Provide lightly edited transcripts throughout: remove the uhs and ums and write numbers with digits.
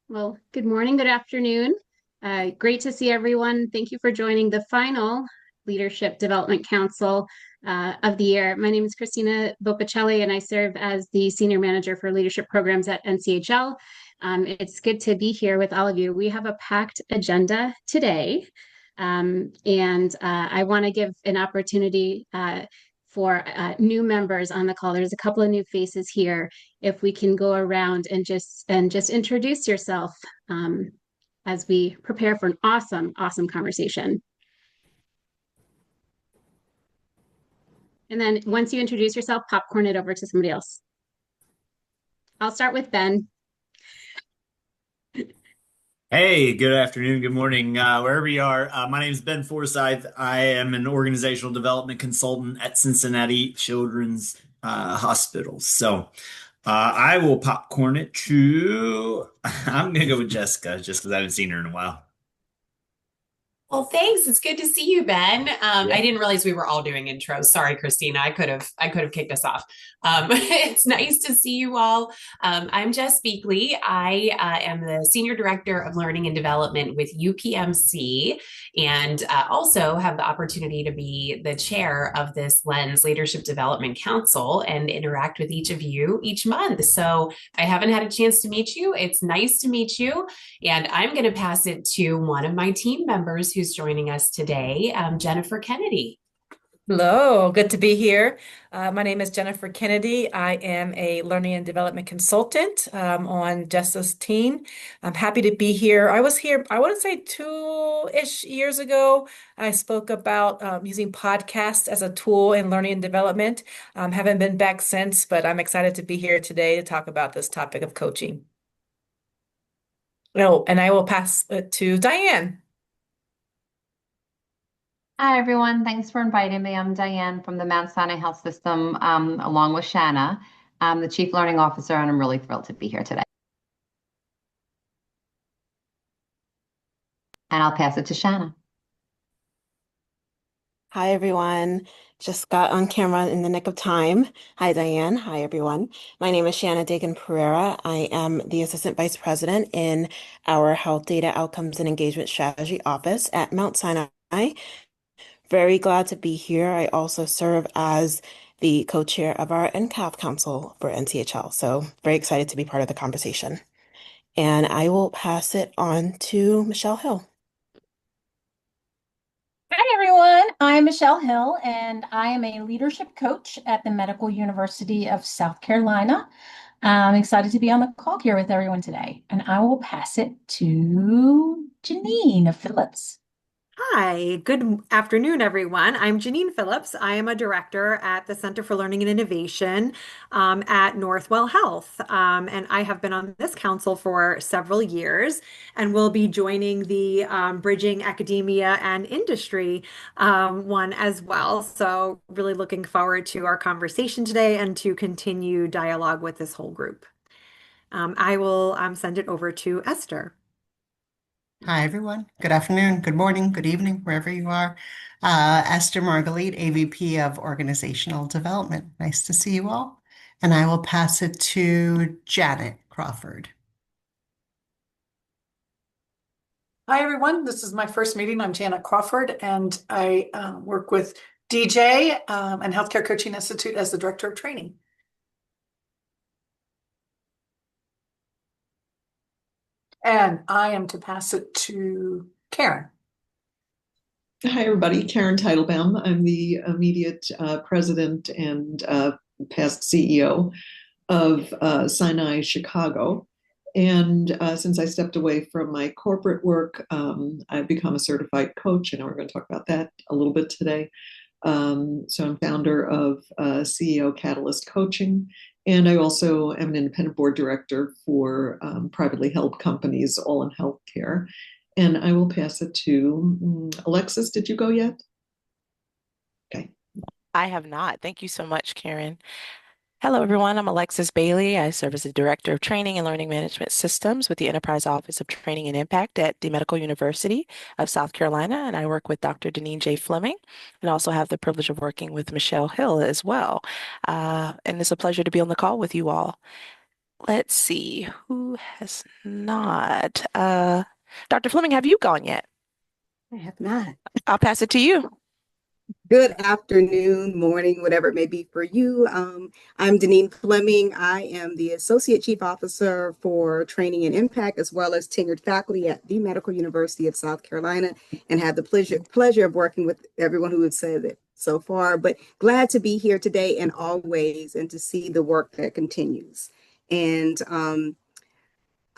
Well, good morning, good afternoon. Great to see everyone. Thank you for joining the final Leadership Development Council of the year. My name is Christina Bopacelli, and I serve as the Senior Manager for Leadership Programs at NCHL. It's good to be here with all of you. We have a packed agenda today, and I want to give an opportunity for new members on the call. There's a couple of new faces here. If we can go around and just introduce yourself as we prepare for an awesome conversation. And then once you introduce yourself, popcorn it over to somebody else. I'll start with Ben. Hey, good afternoon, good morning, wherever you are. My name is Ben Forsyth. I am an organizational development consultant at Cincinnati Children's Hospital. I will popcorn it to, I'm going to go with Jessica just because I haven't seen her in a while. Well, thanks. It's good to see you, Ben. I Yeah. didn't realize we were all doing intros. Sorry, Christina. I could have kicked us off. It's nice to see you all. I'm Jess Beakley. I am the Senior Director of Learning and Development with UPMC, and also have the opportunity to be the chair of this Lens Leadership Development Council and interact with each of you each month. So I haven't had a chance to meet you. It's nice to meet you. And I'm going to pass it to one of my team members who's joining us today, Jennifer Kennedy. Hello, good to be here. My name is Jennifer Kennedy. I am a learning and development consultant on Jessa's team. I'm happy to be here. I was here, I want to say 2-ish years ago. I spoke about using podcasts as a tool in learning and development. Haven't been back since, but I'm excited to be here today to talk about this topic of coaching. Oh, and I will pass it to Diane. Hi, everyone. Thanks for inviting me. I'm Diane from the Mount Sinai Health System, along with Shanna. I'm the Chief Learning Officer, and I'm really thrilled to be here today. And I'll pass it to Shanna. Hi, everyone. Just got on camera in the nick of time. Hi, Diane. Hi, everyone. My name is Shanna Dagan Pereira. I am the Assistant Vice President in our Health Data Outcomes and Engagement Strategy Office at Mount Sinai. Very glad to be here. I also serve as the co-chair of our NCAF Council for NCHL. So very excited to be part of the conversation. And I will pass it on to Michelle Hill. Hi, everyone. I'm Michelle Hill, and I am a leadership coach at the Medical University of South Carolina. I'm excited to be on the call here with everyone today, and I will pass it to Janine Phillips. Hi, good afternoon, everyone. I'm Janine Phillips. I am a director at the Center for Learning and Innovation at Northwell Health. And I have been on this council for several years and will be joining the Bridging Academia and Industry one as well. So, really looking forward to our conversation today and to continue dialogue with this whole group. I will send it over to Esther. Hi, everyone. Good afternoon, good morning, good evening, wherever you are. Esther Margalit, AVP of Organizational Development. Nice to see you all. And I will pass it to Janet Crawford. Hi, everyone. This is my first meeting. I'm Janet Crawford, and I work with DJ and Healthcare Coaching Institute as the Director of Training. And I am to pass it to Karen. Hi, everybody. Karen Teitelbaum. I'm the immediate president and past CEO of Sinai Chicago. And since I stepped away from my corporate work, I've become a certified coach, and we're going to talk about that a little bit today. So I'm founder of CEO Catalyst Coaching, and I also am an independent board director for privately held companies, all in healthcare. And I will pass it to Alexis. Did you go yet? Okay. I have not. Thank you so much, Karen. Hello, everyone. I'm Alexis Bailey. I serve as the Director of Training and Learning Management Systems with the Enterprise Office of Training and Impact at the Medical University of South Carolina. And I work with Dr. Deneen J. Fleming and also have the privilege of working with Michelle Hill as well. And it's a pleasure to be on the call with you all. let's see, who has not? Dr. Fleming, have you gone yet? I have not. I'll pass it to you. Good afternoon, morning, whatever it may be for you. I'm Deneen Fleming. I am the Associate Chief Officer for Training and Impact, as well as tenured faculty at the Medical University of South Carolina, and have the pleasure of working with everyone who has said it so far. But glad to be here today and always, and to see the work that continues. And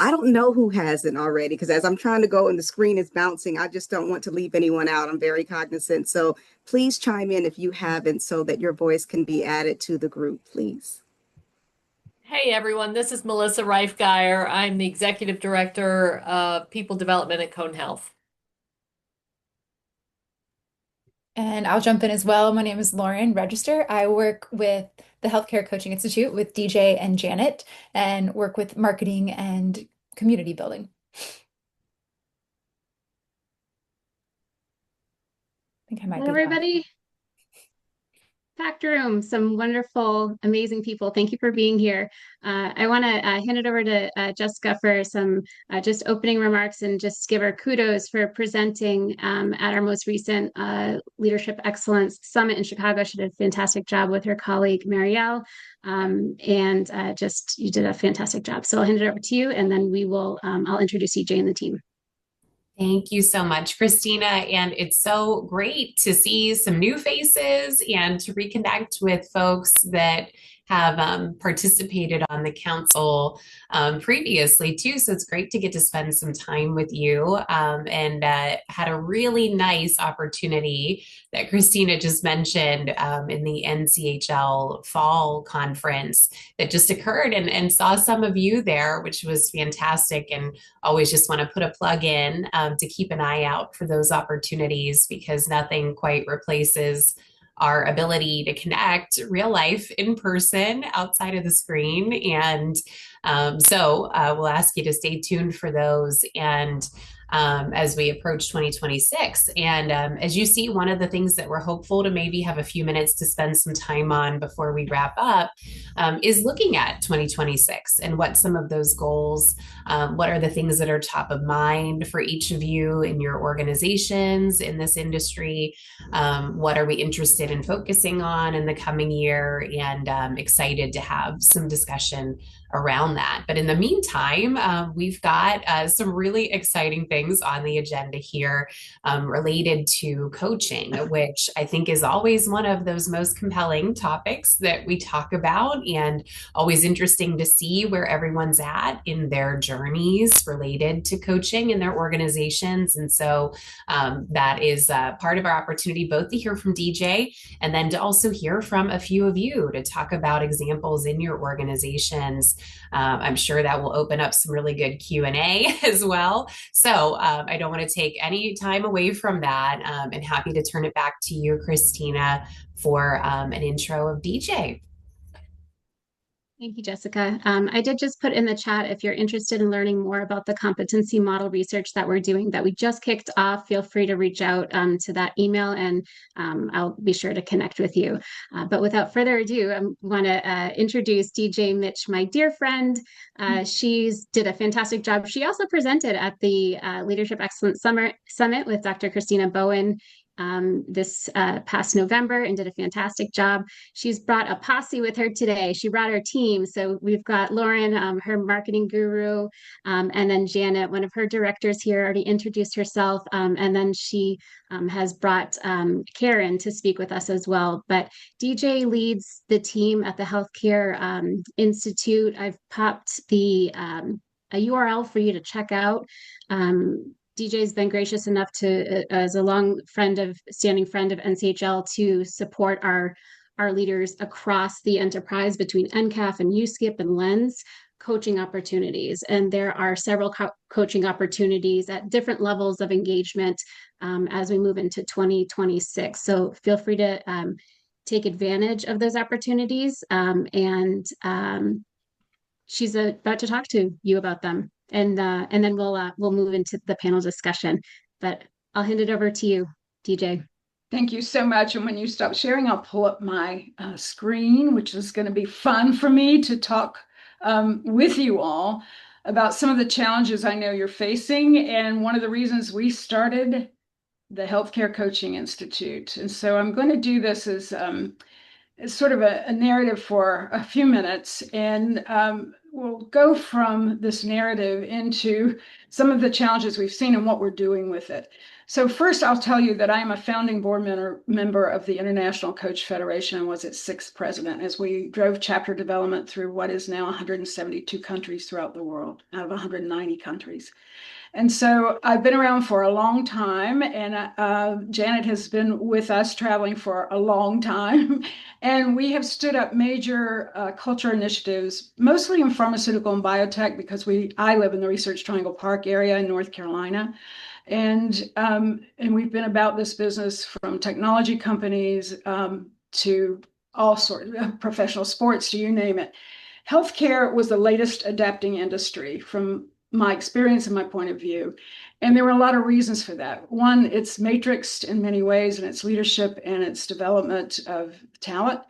I don't know who hasn't already, because as I'm trying to go and the screen is bouncing, I just don't want to leave anyone out. I'm very cognizant. So please chime in if you haven't, so that your voice can be added to the group, please. Hey everyone, this is Melissa Reifgeier. I'm the Executive Director of People Development at Cone Health. And I'll jump in as well. My name is Lauren Register. I work with the Healthcare Coaching Institute with DJ and Janet, and work with marketing and community building. I think I might Hello, be everybody. Packed room, some wonderful, amazing people. Thank you for being here. I want to hand it over to Jessica for some just opening remarks, and just give her kudos for presenting at our most recent Leadership Excellence Summit in Chicago. She did a fantastic job with her colleague, Marielle, and just you did a fantastic job. So I'll hand it over to you, and then we will, I'll introduce EJ and the team. Thank you so much, Christina. And it's so great to see some new faces and to reconnect with folks that have participated on the council previously too. So it's great to get to spend some time with you, and had a really nice opportunity that Christina just mentioned in the NCHL Fall Conference that just occurred, and saw some of you there, which was fantastic. And always just want to put a plug in to keep an eye out for those opportunities, because nothing quite replaces our ability to connect real life in person outside of the screen. And so we'll ask you to stay tuned for those. And as we approach 2026. And as you see, one of the things that we're hopeful to maybe have a few minutes to spend some time on before we wrap up is looking at 2026 and what some of those goals, what are the things that are top of mind for each of you in your organizations in this industry, what are we interested in focusing on in the coming year, and excited to have some discussion around that. But in the meantime, we've got some really exciting things on the agenda here related to coaching, which I think is always one of those most compelling topics that we talk about, and always interesting to see where everyone's at in their journeys related to coaching in their organizations. And so that is part of our opportunity, both to hear from DJ and then to also hear from a few of you to talk about examples in your organizations. I'm sure that will open up some really good Q&A as well. So I don't want to take any time away from that, and happy to turn it back to you, Christina, for an intro of DJ. Thank you, Jessica. I did just put in the chat, if you're interested in learning more about the competency model research that we're doing, that we just kicked off, feel free to reach out to that email, and I'll be sure to connect with you. But without further ado, I want to introduce DJ Mitch, my dear friend. She's did a fantastic job. She also presented at the Leadership Excellence Summit with Dr. Christina Bowen this past November, and did a fantastic job. She's brought a posse with her today. She brought her team. So we've got Lauren, her marketing guru, and then Janet, one of her directors here, already introduced herself. And then she has brought Karen to speak with us as well. But DJ leads the team at the Healthcare Institute. I've popped a URL for you to check out. DJ's been gracious enough to, as a standing friend of NCHL, to support our leaders across the enterprise between NCAF and USKIP and LENS coaching opportunities. And there are several coaching opportunities at different levels of engagement as we move into 2026. So feel free to take advantage of those opportunities. And she's about to talk to you about them. And then we'll move into the panel discussion. But I'll hand it over to you, DJ. Thank you so much. And when you stop sharing, I'll pull up my screen, which is going to be fun for me to talk with you all about some of the challenges I know you're facing. And one of the reasons we started the Healthcare Coaching Institute. And so I'm going to do this as sort of a narrative for a few minutes, and we'll go from this narrative into some of the challenges we've seen and what we're doing with it. So first, I'll tell you that I am a founding board member of the International Coach Federation and was its 6th president as we drove chapter development through what is now 172 countries throughout the world, out of 190 countries. And so I've been around for a long time, and Janet has been with us traveling for a long time. And we have stood up major culture initiatives, mostly in pharmaceutical and biotech, because I live in the Research Triangle Park area in North Carolina. And we've been about this business from technology companies to all sorts of professional sports, you name it. Healthcare was the latest adapting industry from my experience and my point of view. And there were a lot of reasons for that. One, it's matrixed in many ways in its leadership and its development of talent.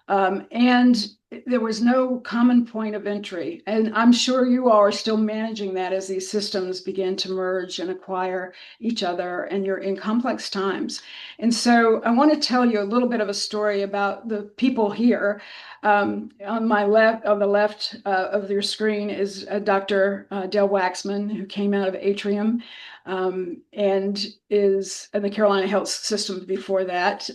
And there was no common point of entry. And I'm sure you all are still managing that as these systems begin to merge and acquire each other, and you're in complex times. And so I want to tell you a little bit of a story about the people here. On my left, on the left of your screen is Dr. Dale Waxman, who came out of Atrium and is in the Carolina Health System before that,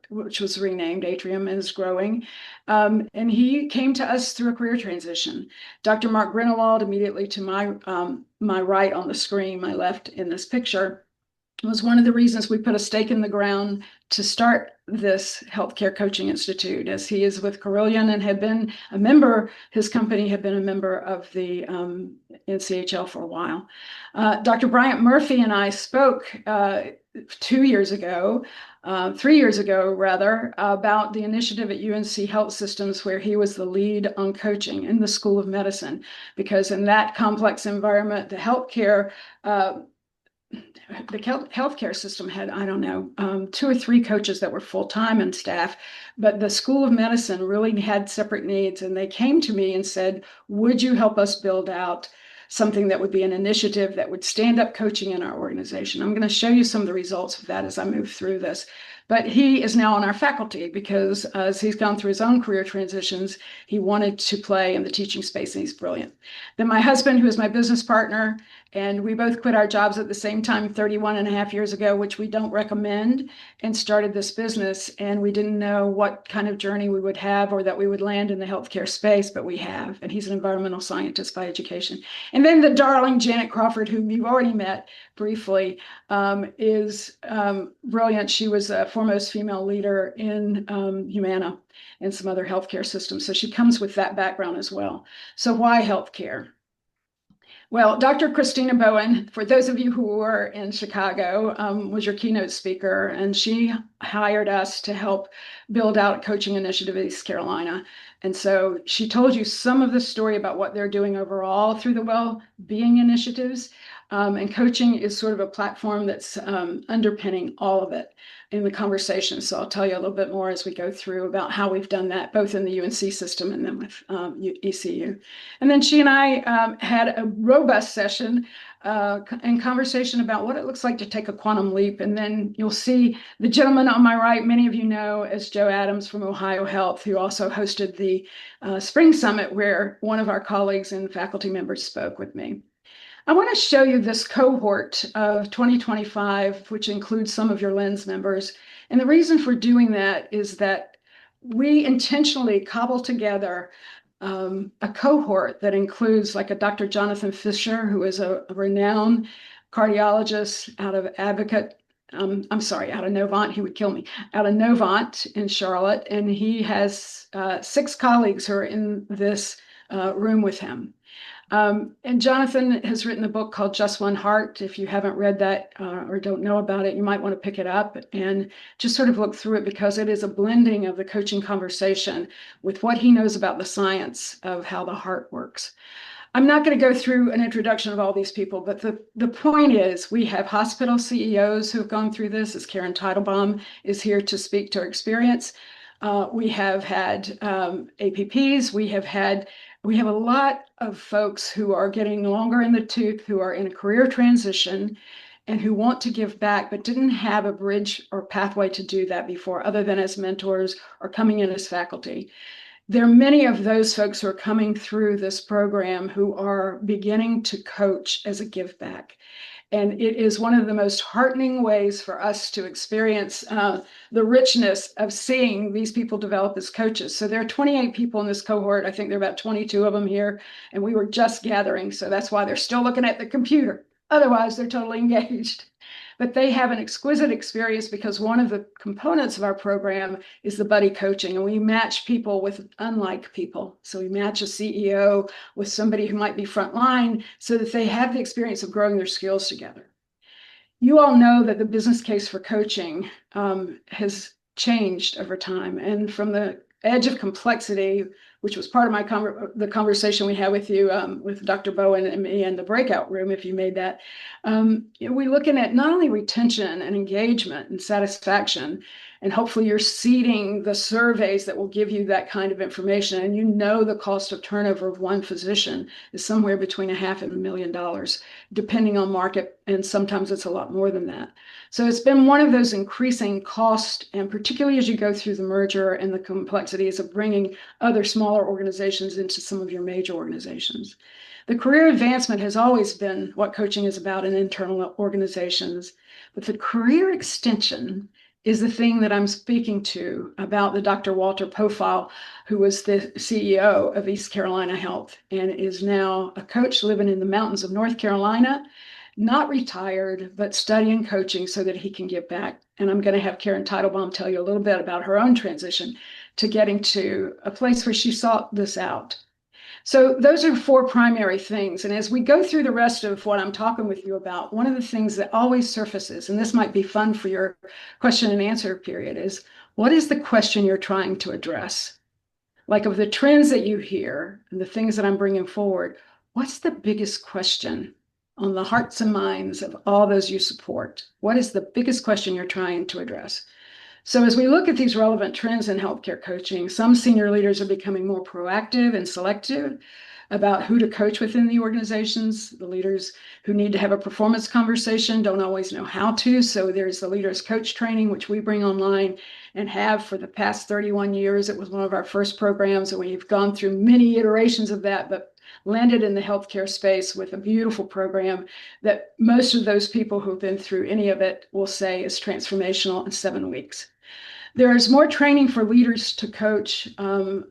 which was renamed Atrium and is growing. And he came to us through a career transition. Dr. Mark Grindelwald, immediately to my right on the screen, my left in this picture, was one of the reasons we put a stake in the ground to start this Healthcare Coaching Institute, as he is with Carilion and had been a member, his company had been a member of the NCHL for a while. Dr. Bryant Murphy and I spoke 3 years ago, about the initiative at UNC Health Systems, where he was the lead on coaching in the School of Medicine, because in that complex environment, the healthcare system had, 2 or 3 coaches that were full-time and staff, but the School of Medicine really had separate needs. And they came to me and said, would you help us build out something that would be an initiative that would stand up coaching in our organization? I'm going to show you some of the results of that as I move through this. But he is now on our faculty because as he's gone through his own career transitions, he wanted to play in the teaching space, and he's brilliant. Then my husband, who is my business partner, and we both quit our jobs at the same time 31 and a half years ago, which we don't recommend, and started this business. And we didn't know what kind of journey we would have or that we would land in the healthcare space, but we have. And he's an environmental scientist by education. And then the darling Janet Crawford, whom you've already met briefly, is brilliant. She was a foremost female leader in Humana and some other healthcare systems. So she comes with that background as well. So why healthcare? Well, Dr. Christina Bowen, for those of you who were in Chicago, was your keynote speaker, and she hired us to help build out a coaching initiative in East Carolina. And so she told you some of the story about what they're doing overall through the well-being initiatives. And coaching is sort of a platform that's underpinning all of it in the conversation. So I'll tell you a little bit more as we go through about how we've done that, both in the UNC system and then with ECU. And then she and I had a robust session and conversation about what it looks like to take a quantum leap. And then you'll see the gentleman on my right, many of you know as Joe Adams from Ohio Health, who also hosted the Spring Summit, where one of our colleagues and faculty members spoke with me. I want to show you this cohort of 2025, which includes some of your LENS members. And the reason for doing that is that we intentionally cobble together a cohort that includes like a Dr. Jonathan Fisher, who is a renowned cardiologist out of out of Novant, he would kill me, out of Novant in Charlotte. And he has 6 colleagues who are in this room with him. And Jonathan has written a book called Just One Heart. If you haven't read that or don't know about it, you might want to pick it up and just sort of look through it, because it is a blending of the coaching conversation with what he knows about the science of how the heart works. I'm not going to go through an introduction of all these people, but the point is we have hospital CEOs who have gone through this, as Karen Teitelbaum is here to speak to her experience. We have had APPs, we have had we have a lot of folks who are getting longer in the tooth, who are in a career transition and who want to give back, but didn't have a bridge or pathway to do that before, other than as mentors or coming in as faculty. There are many of those folks who are coming through this program who are beginning to coach as a give back. And it is one of the most heartening ways for us to experience the richness of seeing these people develop as coaches. So there are 28 people in this cohort. I think there are about 22 of them here, and we were just gathering. So that's why they're still looking at the computer. Otherwise, they're totally engaged. But they have an exquisite experience because one of the components of our program is the buddy coaching, and we match people with unlike people. So we match a CEO with somebody who might be frontline so that they have the experience of growing their skills together. You all know that the business case for coaching has changed over time, and from the edge of complexity, which was part of the conversation we had with you, with Dr. Bowen and me in the breakout room, if you made that. We're looking at not only retention and engagement and satisfaction, and hopefully you're seeding the surveys that will give you that kind of information. And you know the cost of turnover of one physician is somewhere between $500,000 and $1 million, depending on market, and sometimes it's a lot more than that. So it's been one of those increasing costs, and particularly as you go through the merger and the complexities of bringing other smaller organizations into some of your major organizations. The career advancement has always been what coaching is about in internal organizations, but the career extension is the thing that I'm speaking to about the Dr. Walter Pofile, who was the CEO of East Carolina Health and is now a coach living in the mountains of North Carolina, not retired, but studying coaching so that he can give back. And I'm going to have Karen Teitelbaum tell you a little bit about her own transition to getting to a place where she sought this out. So those are 4 primary things. And as we go through the rest of what I'm talking with you about, one of the things that always surfaces, and this might be fun for your question and answer period, is what is the question you're trying to address? Like, of the trends that you hear and the things that I'm bringing forward, what's the biggest question on the hearts and minds of all those you support? What is the biggest question you're trying to address? So as we look at these relevant trends in healthcare coaching, some senior leaders are becoming more proactive and selective about who to coach within the organizations. The leaders who need to have a performance conversation don't always know how to. So there's the Leaders Coach training, which we bring online and have for the past 31 years. It was one of our first programs, and we've gone through many iterations of that, but landed in the healthcare space with a beautiful program that most of those people who've been through any of it will say is transformational in 7 weeks. There is more training for leaders to coach,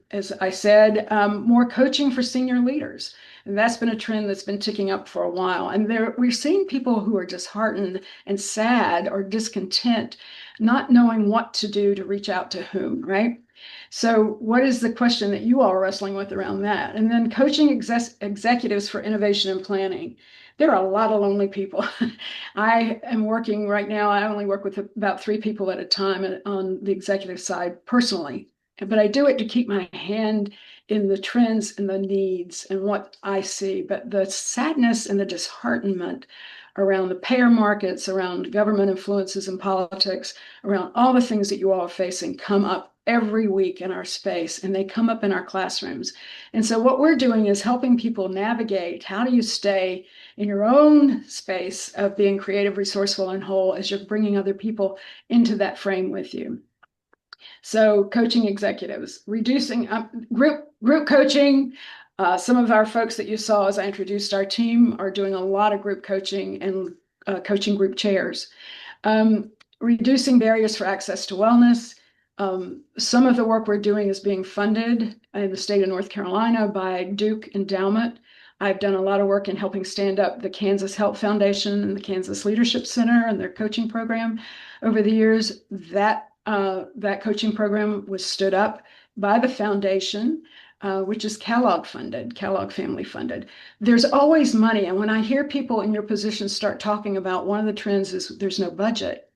as I said, more coaching for senior leaders. And that's been a trend that's been ticking up for a while. And we're seeing people who are disheartened and sad or discontent, not knowing what to do to reach out to whom, right? So what is the question that you all are wrestling with around that? And then coaching executives for innovation and planning. There are a lot of lonely people. I am working right now, I only work with about 3 people at a time on the executive side personally, but I do it to keep my hand in the trends and the needs and what I see. But the sadness and the disheartenment around the payer markets, around government influences in politics, around all the things that you all are facing come up every week in our space, and they come up in our classrooms. And so what we're doing is helping people navigate how do you stay in your own space of being creative, resourceful, and whole as you're bringing other people into that frame with you. So coaching executives, reducing group coaching. Some of our folks that you saw as I introduced our team are doing a lot of group coaching and coaching group chairs. Reducing barriers for access to wellness. Some of the work we're doing is being funded in the state of North Carolina by Duke Endowment. I've done a lot of work in helping stand up the Kansas Health Foundation and the Kansas Leadership Center and their coaching program over the years. That coaching program was stood up by the foundation, which is Kellogg funded, Kellogg family funded. There's always money. And when I hear people in your position start talking about one of the trends is there's no budget,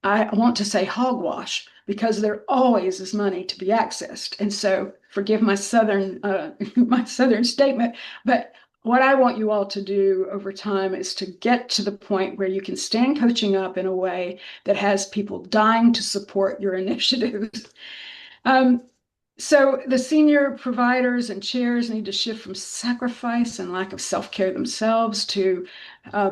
I want to say hogwash, because there always is money to be accessed. And so forgive my southern statement, but what I want you all to do over time is to get to the point where you can stand coaching up in a way that has people dying to support your initiatives. So the senior providers and chairs need to shift from sacrifice and lack of self-care themselves to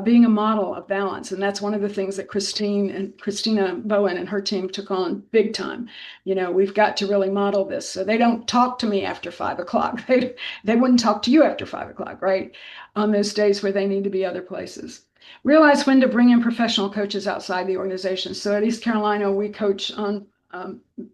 being a model of balance. And that's one of the things that Christina Bowen and her team took on big time. You know, we've got to really model this. So they don't talk to me after 5 o'clock. They wouldn't talk to you after 5 o'clock, right? On those days where they need to be other places. Realize when to bring in professional coaches outside the organization. So at East Carolina, we coach on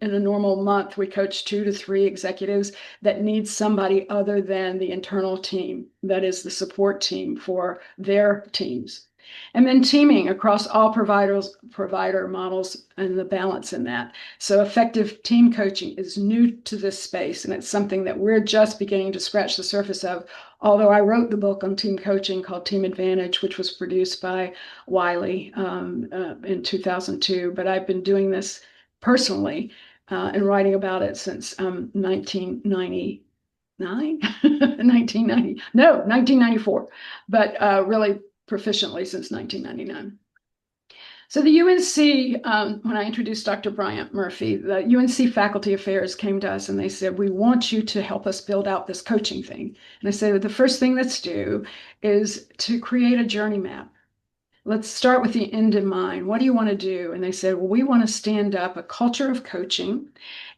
in a normal month, we coach 2 to 3 executives that need somebody other than the internal team, that is the support team for their teams. And then teaming across all provider models and the balance in that. So effective team coaching is new to this space, and it's something that we're just beginning to scratch the surface of. Although I wrote the book on team coaching called Team Advantage, which was produced by Wiley in 2002, but I've been doing this personally and writing about it since 1994, but really proficiently since 1999. So the UNC, when I introduced Dr. Bryant Murphy, the UNC Faculty Affairs came to us and they said, we want you to help us build out this coaching thing. And I said, the first thing let's do is to create a journey map. Let's start with the end in mind. What do you want to do? And they said, well, we want to stand up a culture of coaching,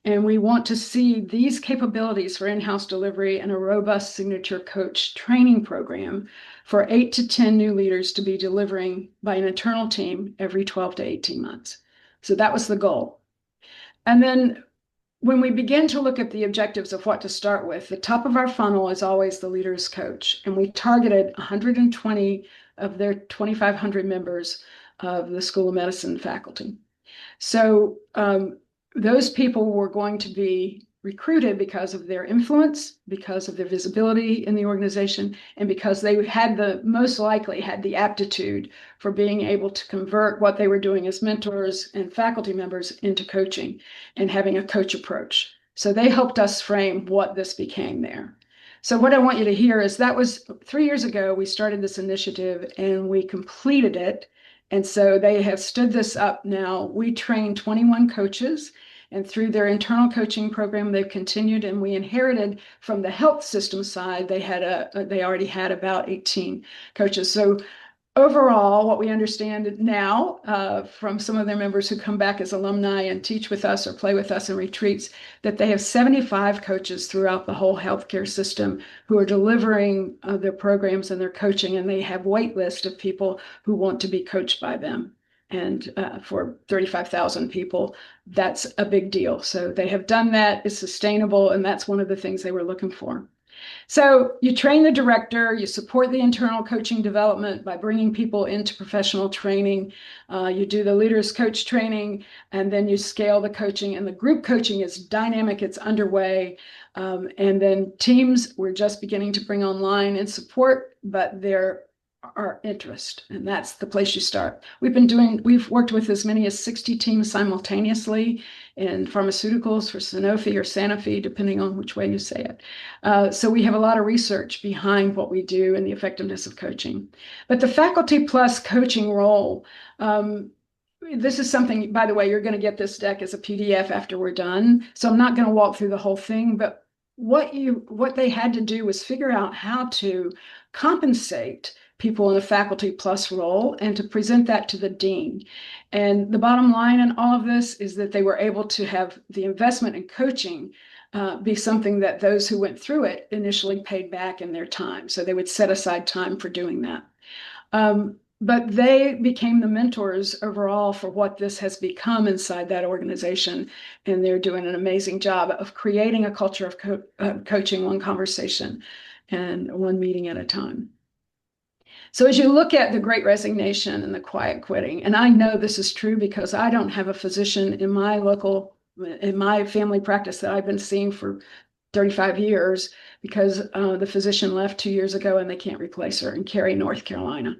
and we want to see these capabilities for in-house delivery and a robust signature coach training program for 8 to 10 new leaders to be delivering by an internal team every 12 to 18 months. So that was the goal. And then when we begin to look at the objectives of what to start with, the top of our funnel is always the leader's coach. And we targeted 120 of their 2,500 members of the School of Medicine faculty. So those people were going to be recruited because of their influence, because of their visibility in the organization, and because they had most likely had the aptitude for being able to convert what they were doing as mentors and faculty members into coaching and having a coach approach. So they helped us frame what this became there. So what I want you to hear is that was 3 years ago, we started this initiative and we completed it. And so they have stood this up now. We trained 21 coaches, and through their internal coaching program, they've continued, and we inherited from the health system side, they already had about 18 coaches. So overall, what we understand now from some of their members who come back as alumni and teach with us or play with us in retreats, that they have 75 coaches throughout the whole healthcare system who are delivering their programs and their coaching, and they have wait lists of people who want to be coached by them. And for 35,000 people, that's a big deal. So they have done that, it's sustainable, and that's one of the things they were looking for. So you train the director, you support the internal coaching development by bringing people into professional training, you do the leaders coach training, and then you scale the coaching, and the group coaching is dynamic, it's underway. And then teams, we're just beginning to bring online and support, but they're our interest, and that's the place you start. We've worked with as many as 60 teams simultaneously in pharmaceuticals for Sanofi or Sanofi, depending on which way you say it. So we have a lot of research behind what we do and the effectiveness of coaching. But the Faculty Plus coaching role, this is something, by the way, you're going to get this deck as a PDF after we're done. So I'm not going to walk through the whole thing, but what they had to do was figure out how to compensate people in a Faculty Plus role and to present that to the dean. And the bottom line in all of this is that they were able to have the investment in coaching be something that those who went through it initially paid back in their time. So they would set aside time for doing that. But they became the mentors overall for what this has become inside that organization. And they're doing an amazing job of creating a culture of coaching, one conversation and one meeting at a time. So as you look at the Great Resignation and the quiet quitting, and I know this is true because I don't have a physician in my family practice that I've been seeing for 35 years because the physician left 2 years ago and they can't replace her in Cary, North Carolina.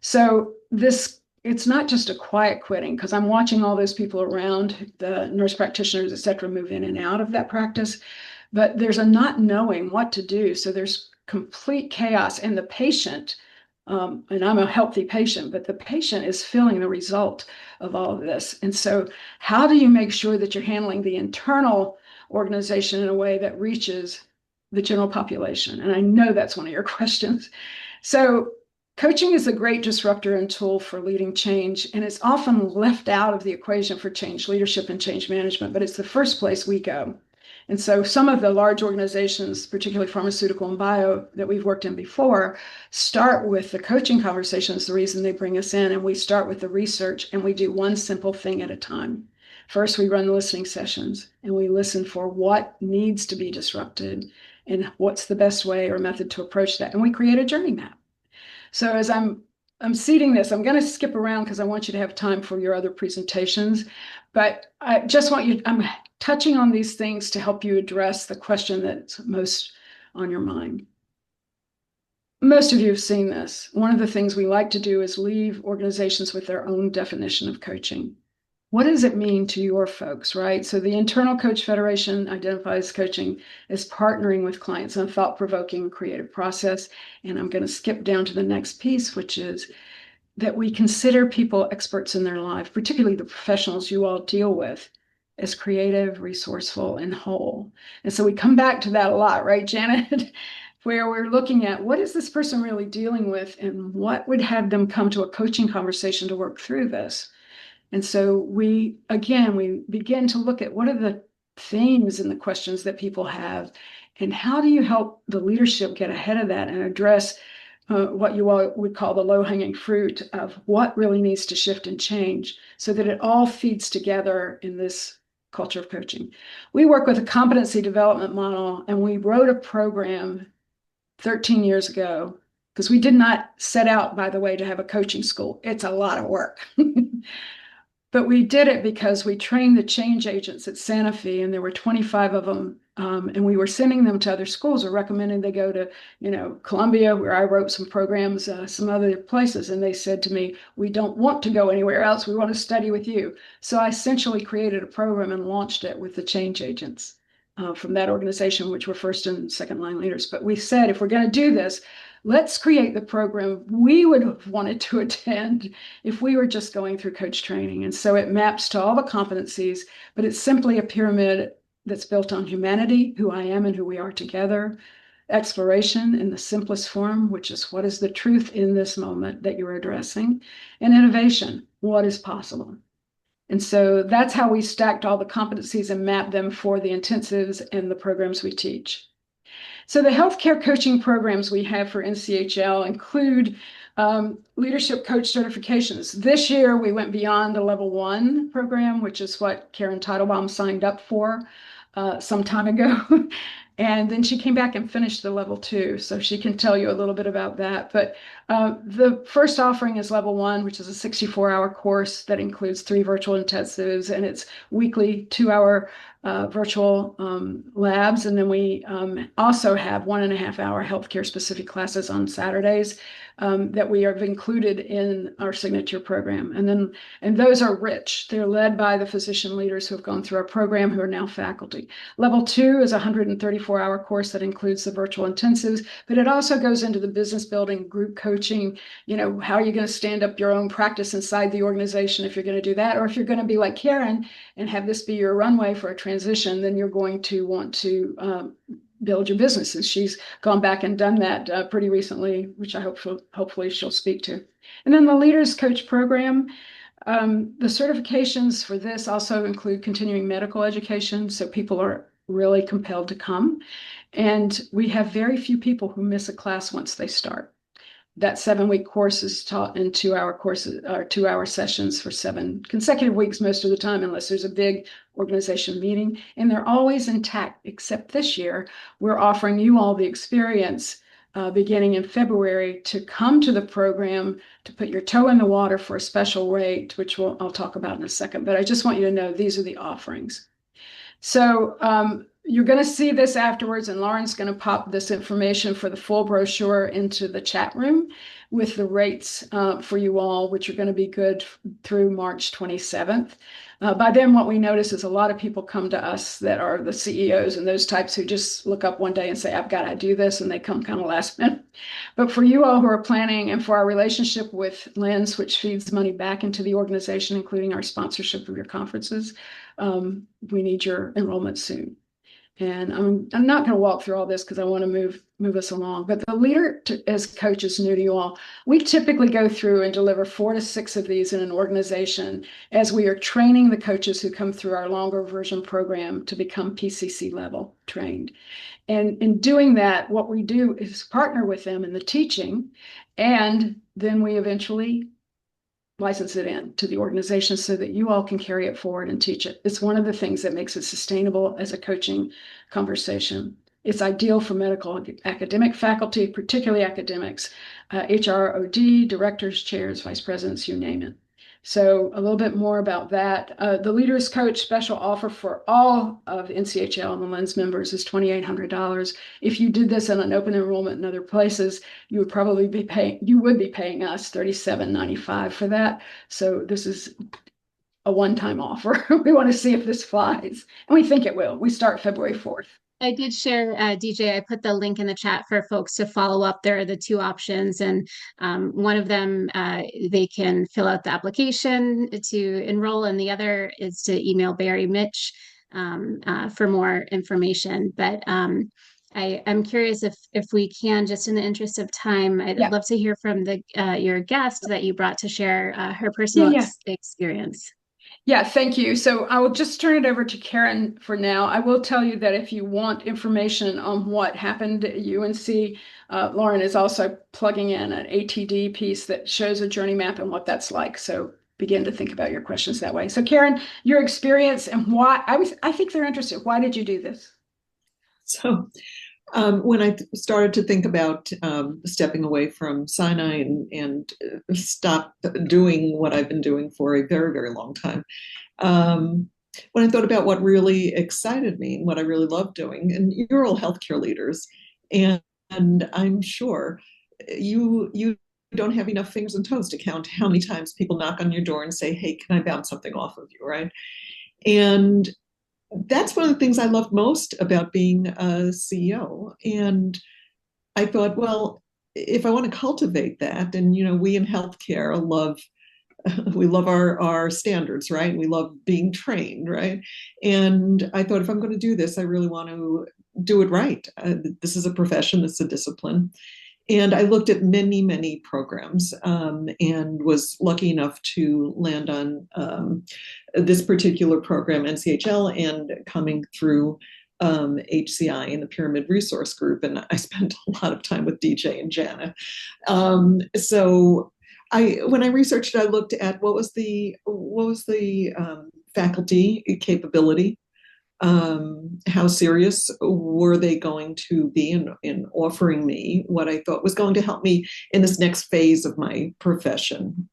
So it's not just a quiet quitting, because I'm watching all those people around, the nurse practitioners, et cetera, move in and out of that practice, but there's a not knowing what to do. So there's complete chaos, and the patient, and I'm a healthy patient, but the patient is feeling the result of all of this. And so how do you make sure that you're handling the internal organization in a way that reaches the general population? And I know that's one of your questions. So coaching is a great disruptor and tool for leading change, and it's often left out of the equation for change leadership and change management, but it's the first place we go. And so some of the large organizations, particularly pharmaceutical and bio that we've worked in before, start with the coaching conversations, the reason they bring us in, and we start with the research and we do one simple thing at a time. First, we run the listening sessions and we listen for what needs to be disrupted and what's the best way or method to approach that. And we create a journey map. So as I'm seeding this, I'm going to skip around because I want you to have time for your other presentations. But I just want you, I'm touching on these things to help you address the question that's most on your mind. Most of you have seen this. One of the things we like to do is leave organizations with their own definition of coaching. What does it mean to your folks, right? So the Internal Coach Federation identifies coaching as partnering with clients in a thought-provoking creative process. And I'm going to skip down to the next piece, which is that we consider people experts in their life, particularly the professionals you all deal with, as creative, resourceful, and whole. And so we come back to that a lot, right, Janet? Where we're looking at what is this person really dealing with and what would have them come to a coaching conversation to work through this. And so we begin to look at what are the themes and the questions that people have, and how do you help the leadership get ahead of that and address what you all would call the low-hanging fruit of what really needs to shift and change so that it all feeds together in this culture of coaching. We work with a competency development model, and we wrote a program 13 years ago because we did not set out, by the way, to have a coaching school. It's a lot of work. But we did it because we trained the change agents at Sanofi, and there were 25 of them, and we were sending them to other schools or recommending they go to, Columbia, where I wrote some programs, some other places, and they said to me, we don't want to go anywhere else. We want to study with you. So I essentially created a program and launched it with the change agents from that organization, which were first and second line leaders. But we said, if we're going to do this, let's create the program we would have wanted to attend if we were just going through coach training. And so it maps to all the competencies, but it's simply a pyramid that's built on humanity, who I am and who we are together, exploration in the simplest form, which is what is the truth in this moment that you're addressing, and innovation, what is possible. And so that's how we stacked all the competencies and mapped them for the intensives and the programs we teach. So the healthcare coaching programs we have for NCHL include leadership coach certifications. This year, we went beyond the level 1 program, which is what Karen Teitelbaum signed up for some time ago. And then she came back and finished the level 2. So she can tell you a little bit about that. But the first offering is level 1, which is a 64-hour course that includes 3 virtual intensives, and it's weekly 2-hour virtual labs. And then we also have 1.5-hour healthcare specific classes on Saturdays that we have included in our signature program. And those are rich. They're led by the physician leaders who have gone through our program who are now faculty. Level 2 is a 134-hour course that includes the virtual intensives, but it also goes into the business building, group coaching, how are you going to stand up your own practice inside the organization if you're going to do that, or if you're going to be like Karen and have this be your runway for a transition, then you're going to want to build your business. And she's gone back and done that pretty recently, which I hopefully she'll speak to. And then the Leaders Coach program, the certifications for this also include continuing medical education. So people are really compelled to come. And we have very few people who miss a class once they start. That 7-week course is taught in 2-hour courses or 2-hour sessions for 7 consecutive weeks most of the time, unless there's a big organization meeting. And they're always intact, except this year, we're offering you all the experience beginning in February to come to the program, to put your toe in the water for a special rate, which I'll talk about in a second. But I just want you to know these are the offerings. So you're going to see this afterwards, and Lauren's going to pop this information for the full brochure into the chat room with the rates for you all, which are going to be good through March 27th. By then, what we notice is a lot of people come to us that are the CEOs and those types who just look up one day and say, I've got to do this, and they come kind of last minute. But for you all who are planning, and for our relationship with Lens, which feeds money back into the organization, including our sponsorship of your conferences, we need your enrollment soon. And I'm not going to walk through all this because I want to move us along. But the leader as coach is new to you all. We typically go through and deliver 4 to 6 of these in an organization as we are training the coaches who come through our longer version program to become PCC level trained. And in doing that, what we do is partner with them in the teaching, and then we eventually license it in to the organization so that you all can carry it forward and teach it. It's one of the things that makes it sustainable as a coaching conversation. It's ideal for medical academic faculty, particularly academics, HROD, directors, chairs, vice presidents, you name it. So a little bit more about that. The Leaders Coach special offer for all of NCHL and the Lens members is $2,800. If you did this in an open enrollment in other places, you would probably be paying us $37.95 for that. So this is a one-time offer. We want to see if this flies, and we think it will. We start February 4th. I did share, DJ, I put the link in the chat for folks to follow up. There are the 2 options, and one of them, they can fill out the application to enroll, and the other is to email Barry Mitch for more information. But I'm curious if we can, just in the interest of time, I'd love to hear from your guest that you brought to share her personal experience. Yeah, thank you. So I will just turn it over to Karen for now. I will tell you that if you want information on what happened at UNC, Lauren is also plugging in an ATD piece that shows a journey map and what that's like. So begin to think about your questions that way. So Karen, your experience and why, I think they're interested. Why did you do this? So when I started to think about stepping away from Sinai and stop doing what I've been doing for a very, very long time, when I thought about what really excited me and what I really loved doing, and you're all healthcare leaders, and I'm sure you don't have enough fingers and toes to count how many times people knock on your door and say, hey, can I bounce something off of you, right? And that's one of the things I loved most about being a CEO. And I thought, well, if I want to cultivate that, and we in healthcare we love our standards, right? We love being trained, right? And I thought, if I'm going to do this, I really want to do it right. This is a profession, this is a discipline. And I looked at many, many programs and was lucky enough to land on this particular program, NCHL, and coming through HCI in the Pyramid Resource Group. And I spent a lot of time with DJ and Jana. So when I researched it, I looked at what was the faculty capability. How serious were they going to be in offering me what I thought was going to help me in this next phase of my profession?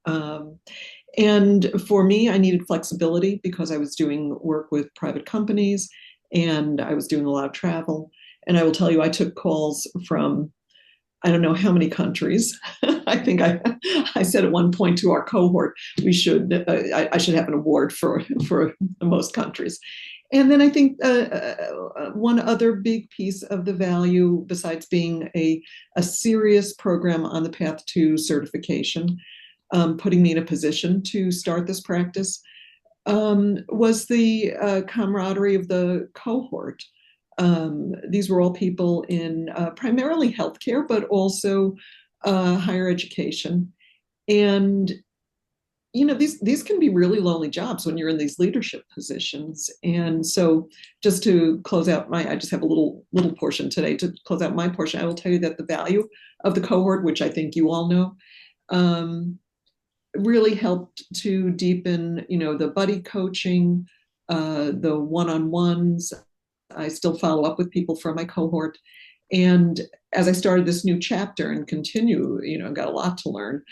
And for me, I needed flexibility because I was doing work with private companies and I was doing a lot of travel. And I will tell you, I took calls from I don't know how many countries. I think I said at one point to our cohort, I should have an award for most countries. And then I think one other big piece of the value, besides being a serious program on the path to certification, putting me in a position to start this practice, was the camaraderie of the cohort. These were all people in primarily healthcare, but also higher education. And these can be really lonely jobs when you're in these leadership positions. And so just to close out I just have a little portion today to close out my portion. I will tell you that the value of the cohort, which I think you all know, really helped to deepen, the buddy coaching, the one-on-ones. I still follow up with people from my cohort. And as I started this new chapter and continue, I've got a lot to learn.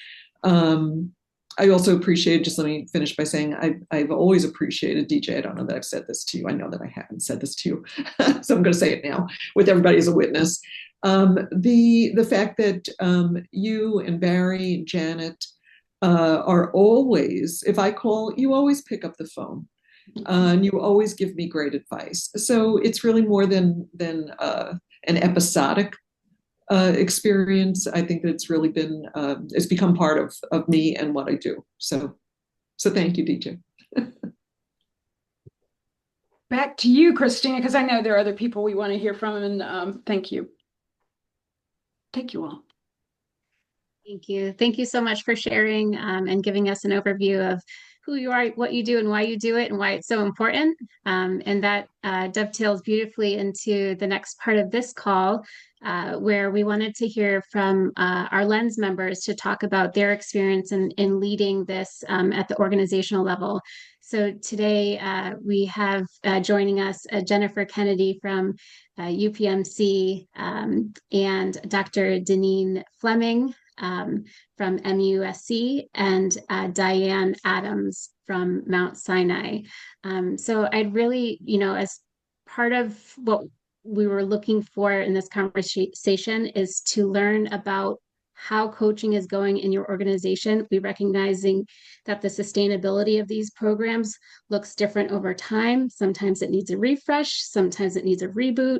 I also appreciate, just let me finish by saying, I've always appreciated, DJ, I don't know that I've said this to you. I know that I haven't said this to you. So I'm going to say it now with everybody as a witness. The fact that you and Barry and Janet are always, if I call, you always pick up the phone. And you always give me great advice. So it's really more than an episodic experience. I think that it's really been, it's become part of me and what I do. So thank you, DJ. back to you, Christina, because I know there are other people we want to hear from, and thank you. Thank you all. Thank you. Thank you so much for sharing and giving us an overview of who you are, what you do, and why you do it, and why it's so important. And that dovetails beautifully into the next part of this call, where we wanted to hear from our Lens members to talk about their experience in leading this at the organizational level. So today we have joining us Jennifer Kennedy from UPMC and Dr. Deneen Fleming from MUSC, and Diane Adams from Mount Sinai. So I'd really, as part of what we were looking for in this conversation is to learn about how coaching is going in your organization. We recognizing that the sustainability of these programs looks different over time. Sometimes it needs a refresh, sometimes it needs a reboot,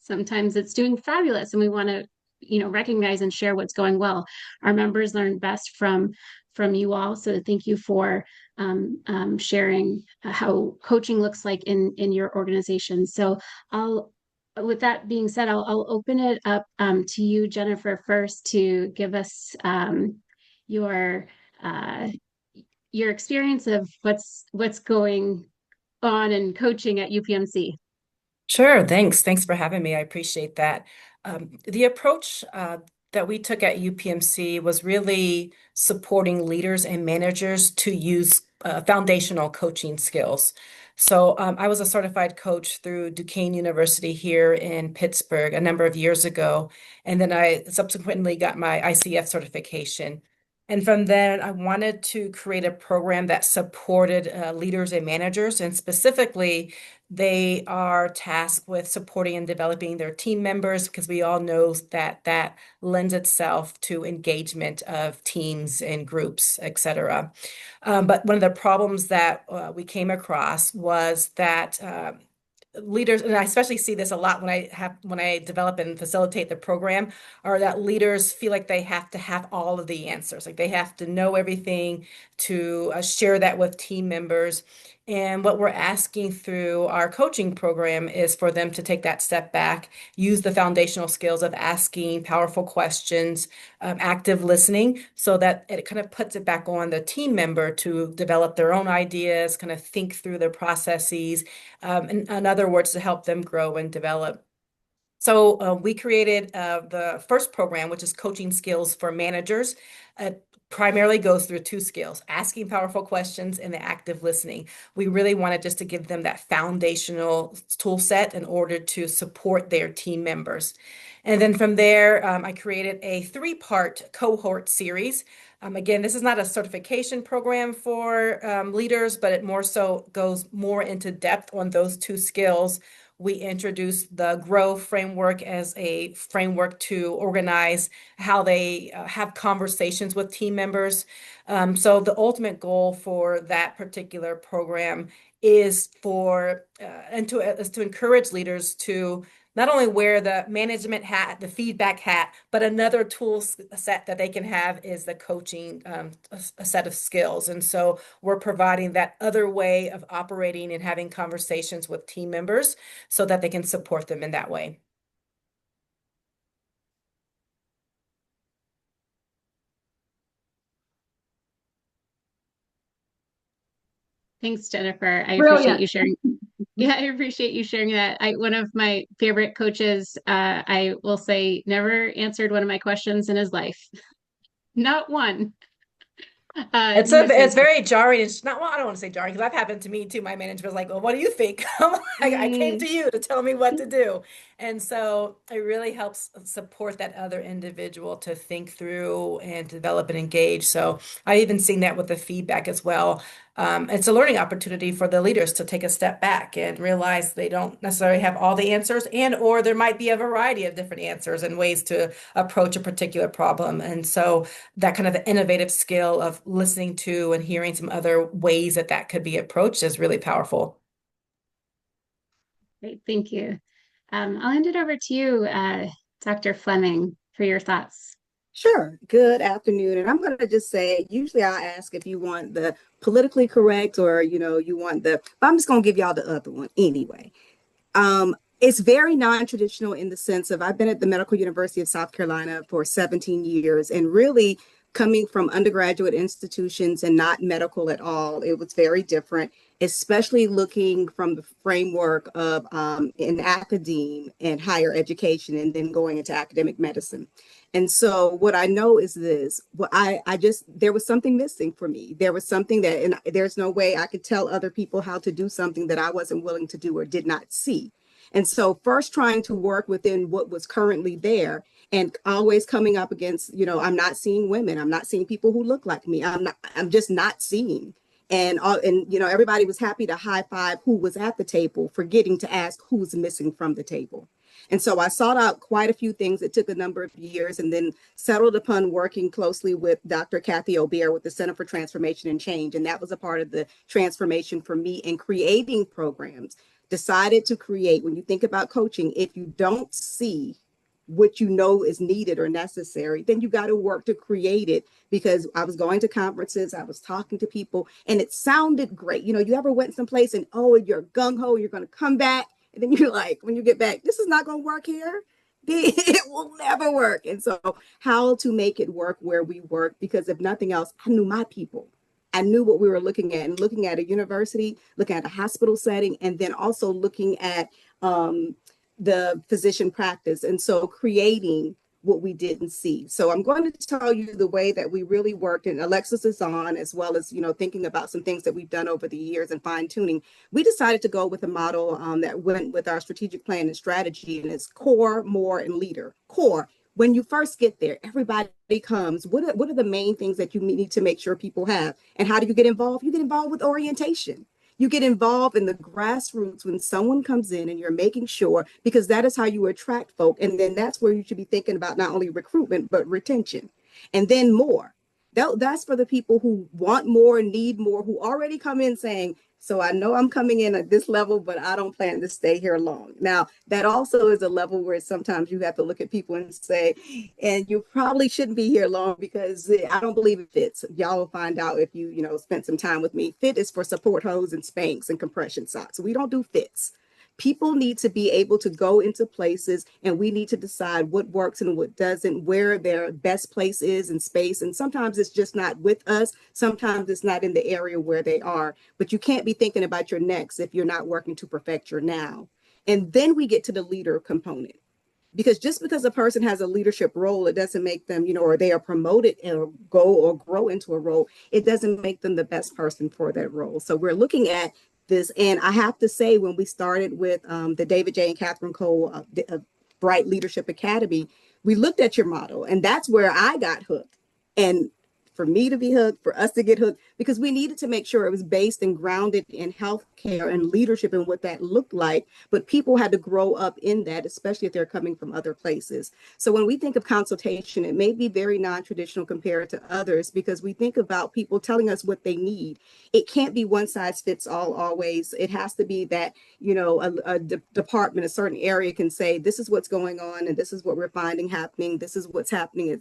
sometimes it's doing fabulous, and we want to recognize and share what's going well. Our members learn best from you all, so thank you for sharing how coaching looks like in your organization. So with that being said, I'll open it up to you, Jennifer, first to give us your experience of what's going on in coaching at UPMC. Sure, thanks. Thanks for having me. I appreciate that. The approach that we took at UPMC was really supporting leaders and managers to use foundational coaching skills. So I was a certified coach through Duquesne University here in Pittsburgh a number of years ago, and then I subsequently got my ICF certification. And from then, I wanted to create a program that supported leaders and managers, and specifically, they are tasked with supporting and developing their team members, because we all know that that lends itself to engagement of teams and groups, et cetera. But one of the problems that we came across was that leaders, and I especially see this a lot when I develop and facilitate the program, are that leaders feel like they have to have all of the answers, like they have to know everything to share that with team members. And what we're asking through our coaching program is for them to take that step back, use the foundational skills of asking powerful questions, active listening, so that it kind of puts it back on the team member to develop their own ideas, kind of think through their processes, in other words, to help them grow and develop. So we created the first program, which is Coaching Skills for Managers. Primarily goes through two skills: asking powerful questions and the active listening. We really wanted just to give them that foundational tool set in order to support their team members. And then from there, I created a 3-part cohort series. Again, this is not a certification program for leaders, but it more so goes more into depth on those two skills. We introduced the GROW framework as a framework to organize how they have conversations with team members. So the ultimate goal for that particular program is to encourage leaders to not only wear the management hat, the feedback hat, but another tool set that they can have is the coaching a set of skills. And so we're providing that other way of operating and having conversations with team members so that they can support them in that way. Thanks, Jennifer. I Brilliant. appreciate you sharing. Yeah, I appreciate you sharing that. One of my favorite coaches, I will say, never answered one of my questions in his life. Not one. It's very jarring. It's not, well, I don't want to say jarring, because I've happened to me too. My manager was like, well, what do you think? I'm like, I came to you to tell me what to do. And so it really helps support that other individual to think through and develop and engage. So I even seen that with the feedback as well. It's a learning opportunity for the leaders to take a step back and realize they don't necessarily have all the answers, or there might be a variety of different answers and ways to approach a particular problem. And so that kind of innovative skill of listening to and hearing some other ways that could be approached is really powerful. Great, thank you. I'll hand it over to you, Dr. Fleming, for your thoughts. Sure. Good afternoon. And I'm going to just say, usually I ask if you want the politically correct or, you want but I'm just going to give y'all the other one anyway. It's very non-traditional in the sense of I've been at the Medical University of South Carolina for 17 years and really coming from undergraduate institutions and not medical at all. It was very different, especially looking from the framework of in academe and higher education and then going into academic medicine. And so what I know is this, there was something missing for me. There was something and there's no way I could tell other people how to do something that I wasn't willing to do or did not see. And so first trying to work within what was currently there and always coming up against, I'm not seeing women. I'm not seeing people who look like me. I'm just not seeing. And everybody was happy to high five who was at the table, forgetting to ask who's missing from the table. And so I sought out quite a few things. It took a number of years and then settled upon working closely with Dr. Kathy Obear with the Center for Transformation and Change. And that was a part of the transformation for me in creating programs. Decided to create, when you think about coaching, if you don't see what you know is needed or necessary, then you got to work to create it. Because I was going to conferences, I was talking to people, and it sounded great. You ever went someplace and, you're gung-ho, you're going to come back. And then you're like, when you get back, this is not going to work here. It will never work. And so how to make it work where we work, because if nothing else, I knew my people. I knew what we were looking at, and looking at a university, looking at a hospital setting, and then also looking at the physician practice. And so creating what we didn't see. So I'm going to tell you the way that we really worked, and Alexis is on, as well as, thinking about some things that we've done over the years and fine tuning. We decided to go with a model that went with our strategic plan and strategy, and it's core, more, and leader. Core. When you first get there, everybody comes. What are the main things that you need to make sure people have? And how do you get involved? You get involved with orientation. You get involved in the grassroots when someone comes in and you're making sure, because that is how you attract folk. And then that's where you should be thinking about not only recruitment, but retention. And then more. That's for the people who want more, need more, who already come in saying, so I know I'm coming in at this level, but I don't plan to stay here long. Now, that also is a level where sometimes you have to look at people and say, and you probably shouldn't be here long because I don't believe it fits. Y'all will find out if you, spent some time with me. Fit is for support hose and Spanx and compression socks. We don't do fits. People need to be able to go into places, and we need to decide what works and what doesn't, where their best place is in space. And sometimes it's just not with us. Sometimes it's not in the area where they are. But you can't be thinking about your next if you're not working to perfect your now. And then we get to the leader component. Because just because a person has a leadership role, it doesn't make them, or they are promoted or go or grow into a role, it doesn't make them the best person for that role. So we're looking at this. And I have to say, when we started with the David J. and Catherine Cole Bright Leadership Academy, we looked at your model, and that's where I got hooked. And for me to be hooked, for us to get hooked, because we needed to make sure it was based and grounded in healthcare and leadership and what that looked like. But people had to grow up in that, especially if they're coming from other places. So when we think of consultation, it may be very non-traditional compared to others, because we think about people telling us what they need. It can't be one size fits all always. It has to be that, a department, a certain area can say, this is what's going on, and this is what we're finding happening. This is what's happening.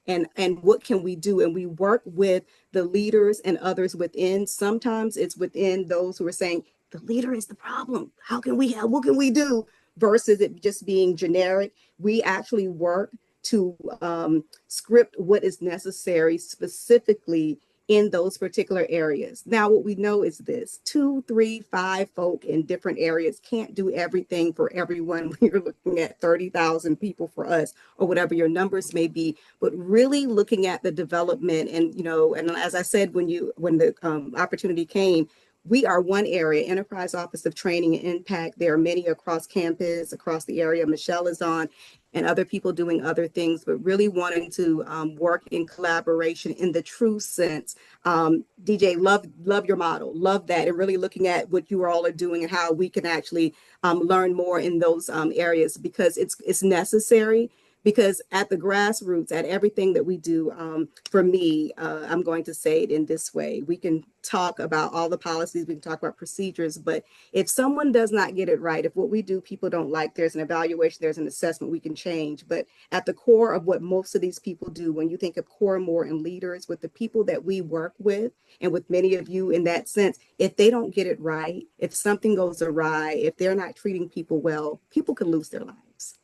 And what can we do? And we work with the leaders and others within. Sometimes it's within those who are saying, the leader is the problem. How can we help? What can we do? Versus it just being generic. We actually work to script what is necessary specifically in those particular areas. Now, what we know is this: 2, 3, 5 folk in different areas can't do everything for everyone when you're looking at 30,000 people for us, or whatever your numbers may be. But really looking at the development, and and as I said, when the opportunity came, we are one area, Enterprise Office of Training and Impact. There are many across campus, across the area. Michelle is on, and other people doing other things, but really wanting to work in collaboration in the true sense. DJ, love your model, love that, and really looking at what you all are doing and how we can actually learn more in those areas, because it's necessary. Because at the grassroots, at everything that we do, for me, I'm going to say it in this way. We can talk about all the policies, we can talk about procedures, but if someone does not get it right, if what we do people don't like, there's an evaluation, there's an assessment, we can change. But at the core of what most of these people do, when you think of core, more, and leaders, with the people that we work with, and with many of you in that sense, if they don't get it right, if something goes awry, if they're not treating people well, people can lose their lives.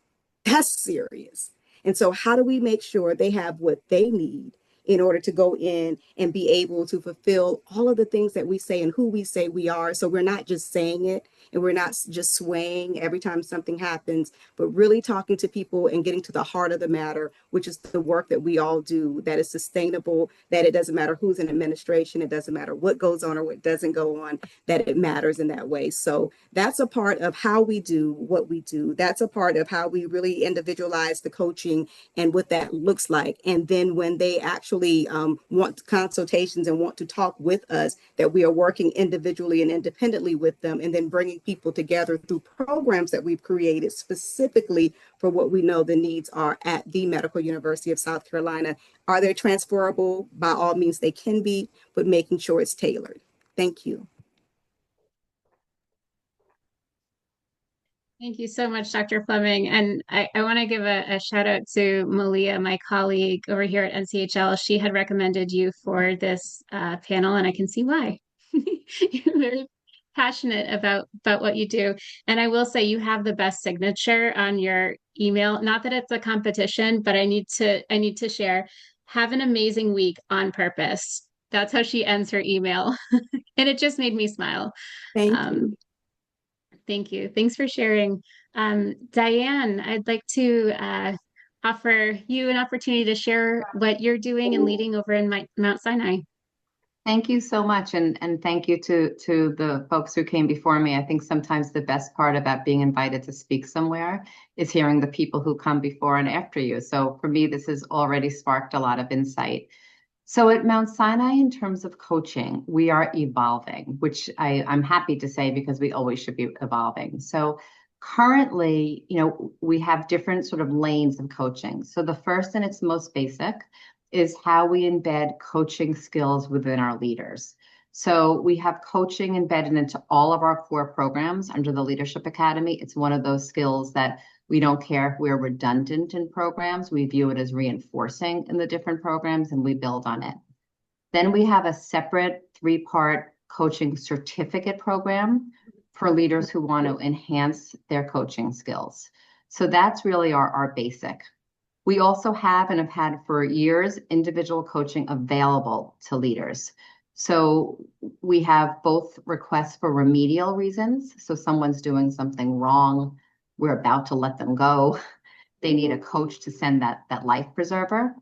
That's serious. And so how do we make sure they have what they need in order to go in and be able to fulfill all of the things that we say and who we say we are? So we're not just saying it and we're not just swaying every time something happens, but really talking to people and getting to the heart of the matter, which is the work that we all do, that is sustainable, that it doesn't matter who's in administration, it doesn't matter what goes on or what doesn't go on, that it matters in that way. So that's a part of how we do what we do. That's a part of how we really individualize the coaching and what that looks like. And then when they actually want consultations and want to talk with us, that we are working individually and independently with them, and then bringing people together through programs that we've created specifically for what we know the needs are at the Medical University of South Carolina. Are they transferable? By all means, they can be, but making sure it's tailored. Thank you. Thank you so much, Dr. Fleming. And I want to give a shout out to Malia, my colleague over here at NCHL. She had recommended you for this panel, and I can see why. You're very passionate about what you do. And I will say you have the best signature on your email. Not that it's a competition, but I need to share. Have an amazing week on purpose. That's how she ends her email. And it just made me smile. Thank you. Thank you. Thanks for sharing. Diane, I'd like to offer you an opportunity to share what you're doing and leading over in Mount Sinai. Thank you so much. And thank you to the folks who came before me. I think sometimes the best part about being invited to speak somewhere is hearing the people who come before and after you. So for me, this has already sparked a lot of insight. So at Mount Sinai, in terms of coaching, we are evolving, which I'm happy to say because we always should be evolving. So currently, we have different sort of lanes of coaching. So the first and its most basic is how we embed coaching skills within our leaders. So we have coaching embedded into all of our core programs under the Leadership Academy. It's one of those skills that we don't care if we're redundant in programs. We view it as reinforcing in the different programs, and we build on it. Then we have a separate 3-part coaching certificate program for leaders who want to enhance their coaching skills. So that's really our basic. We also have and have had for years individual coaching available to leaders. So we have both requests for remedial reasons. So someone's doing something wrong, we're about to let them go. They need a coach to send that life preserver.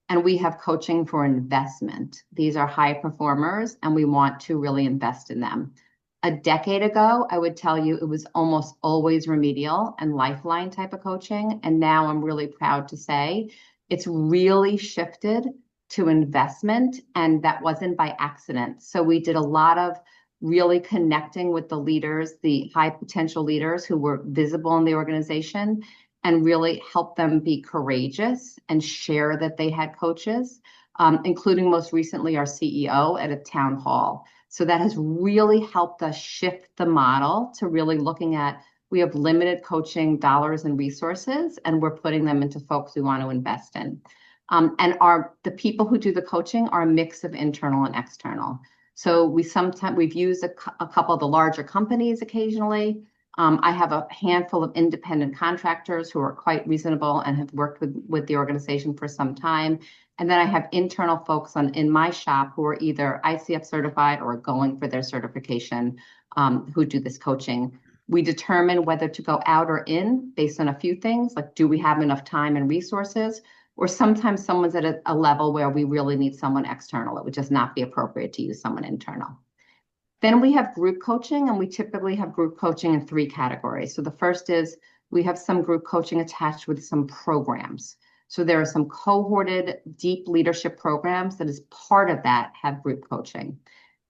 And we have coaching for investment. These are high performers, and we want to really invest in them. A decade ago, I would tell you it was almost always remedial and lifeline type of coaching. And now I'm really proud to say it's really shifted to investment, and that wasn't by accident. So we did a lot of really connecting with the leaders, the high potential leaders who were visible in the organization, and really help them be courageous and share that they had coaches, including most recently our CEO at a town hall. So that has really helped us shift the model to really looking at, we have limited coaching dollars and resources, and we're putting them into folks we want to invest in. And the people who do the coaching are a mix of internal and external. So we've used a couple of the larger companies occasionally. I have a handful of independent contractors who are quite reasonable and have worked with the organization for some time. And then I have internal folks in my shop who are either ICF certified or going for their certification, who do this coaching. We determine whether to go out or in based on a few things, like do we have enough time and resources? Or sometimes someone's at a level where we really need someone external. It would just not be appropriate to use someone internal. Then we have group coaching, and we typically have group coaching in 3 categories. So the first is we have some group coaching attached with some programs. So there are some cohorted deep leadership programs that as part of that have group coaching.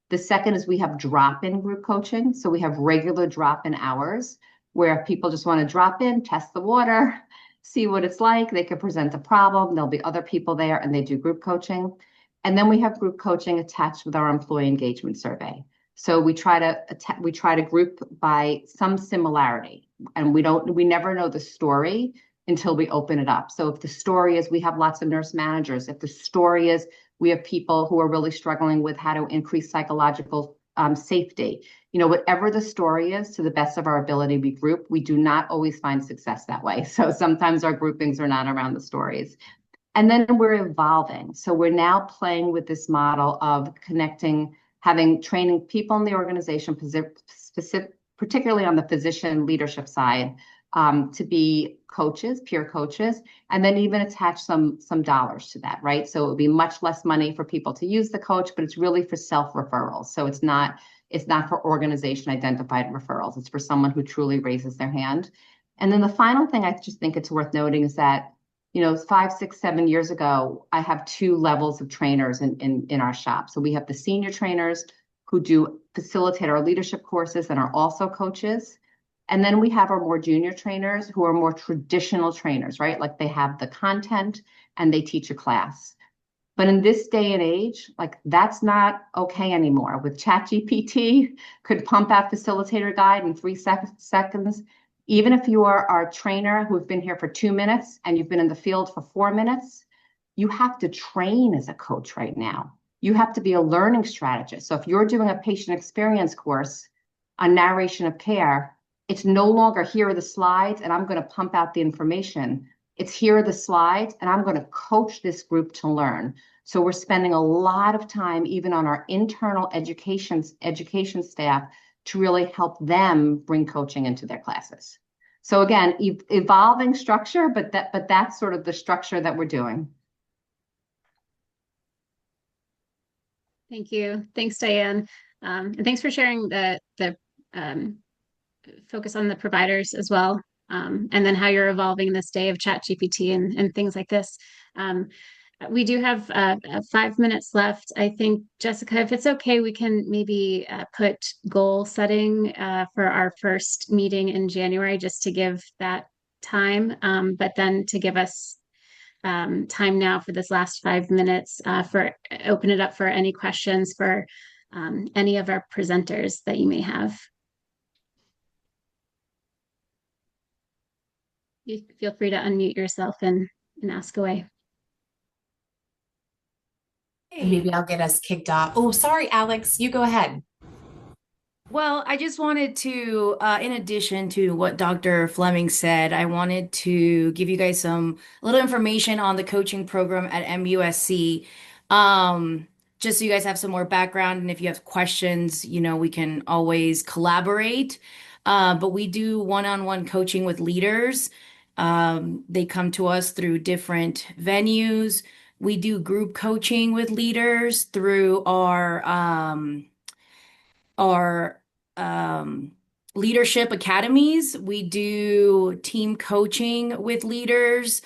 The second is we have drop-in group coaching. So we have regular drop-in hours where people just want to drop in, test the water, see what it's like. They could present a problem. There'll be other people there, and they do group coaching. And then we have group coaching attached with our employee engagement survey. So we try to group by some similarity, and we never know the story until we open it up. So if the story is we have lots of nurse managers, if the story is we have people who are really struggling with how to increase psychological safety, whatever the story is, to the best of our ability, we group. We do not always find success that way. So sometimes our groupings are not around the stories. And then we're evolving. So we're now playing with this model of connecting, training people in the organization, particularly on the physician leadership side, to be coaches, peer coaches, and then even attach some dollars to that, right? So it would be much less money for people to use the coach, but it's really for self-referrals. So it's not for organization identified referrals. It's for someone who truly raises their hand. And then the final thing I just think it's worth noting is that 5, 6, 7 years ago, I have 2 levels of trainers in our shop. So we have the senior trainers who do facilitate our leadership courses and are also coaches. And then we have our more junior trainers who are more traditional trainers, right? Like they have the content and they teach a class. But in this day and age, like that's not okay anymore. With ChatGPT, could pump out facilitator guide in 3 seconds. Even if you are our trainer who've been here for 2 minutes and you've been in the field for 4 minutes, you have to train as a coach right now. You have to be a learning strategist. So if you're doing a patient experience course on narration of care, it's no longer here are the slides and I'm going to pump out the information. It's here are the slides and I'm going to coach this group to learn. So we're spending a lot of time even on our internal education staff to really help them bring coaching into their classes. So again, evolving structure, but that's sort of the structure that we're doing. Thank you. Thanks, Diane. And thanks for sharing the focus on the providers as well. And then how you're evolving in this day of ChatGPT and things like this. We do have 5 minutes left. I think, Jessica, if it's okay, we can maybe put goal setting for our first meeting in January, just to give that time, but then to give us time now for this last 5 minutes for open it up for any questions for any of our presenters that you may have. You feel free to unmute yourself and ask away. Maybe I'll get us kicked off. Oh, sorry, Alex, you go ahead. Well, I just wanted to, in addition to what Dr. Fleming said, I wanted to give you guys a little information on the coaching program at MUSC. Just so you guys have some more background, and if you have questions, we can always collaborate. But we do one-on-one coaching with leaders. They come to us through different venues. We do group coaching with leaders through our leadership academies. We do team coaching with leaders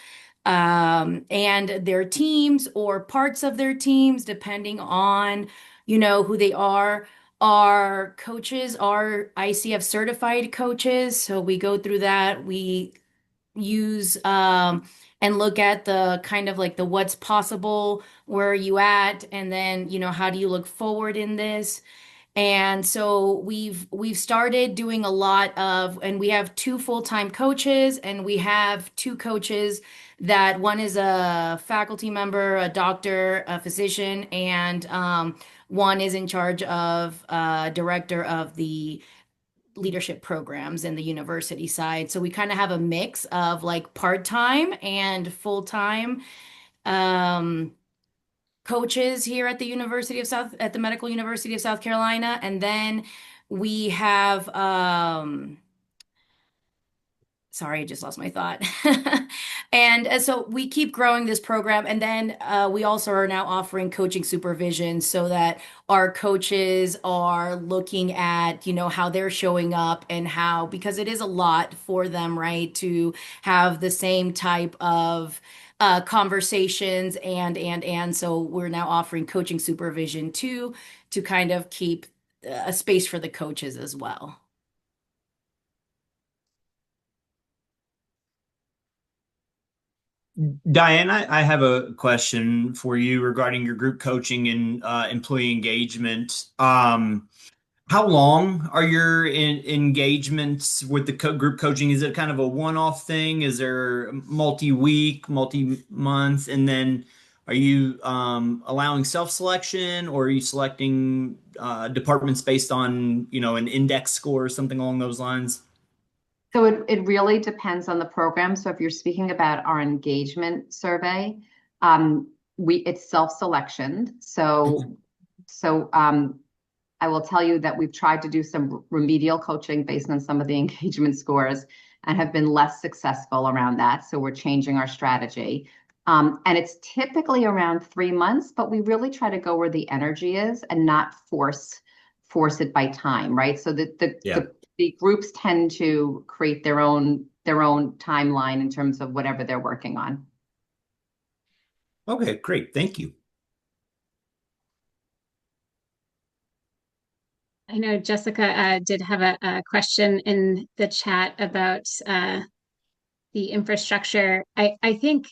and their teams or parts of their teams, depending on, who they are. Our coaches are ICF certified coaches, so we go through that. We use and look at the kind of like the what's possible, where are you at, and then how do you look forward in this. And so we've started doing a lot of, and we have 2 full-time coaches, and we have 2 coaches that one is a faculty member, a doctor, a physician, and one is in charge of director of the leadership programs in the university side. So we kind of have a mix of like part-time and full-time coaches here at the Medical University of South Carolina. And then we have sorry, I just lost my thought. And so we keep growing this program. And then we also are now offering coaching supervision so that our coaches are looking at, how they're showing up and how, because it is a lot for them, right, to have the same type of conversations and so we're now offering coaching supervision too, to kind of keep a space for the coaches as well. Diane, I have a question for you regarding your group coaching and employee engagement. How long are your engagements with the group coaching? Is it kind of a one-off thing? Is there multi-week, multi-month? And then are you allowing self-selection, or are you selecting departments based on, an index score or something along those lines? So it really depends on the program. So if you're speaking about our engagement survey, it's self-selection. So I will tell you that we've tried to do some remedial coaching based on some of the engagement scores and have been less successful around that. So we're changing our strategy. And it's typically around 3 months, but we really try to go where the energy is and not force it by time, right? So the groups tend to create their own timeline in terms of whatever they're working on. Okay, great. Thank you. I know Jessica did have a question in the chat about the infrastructure. I think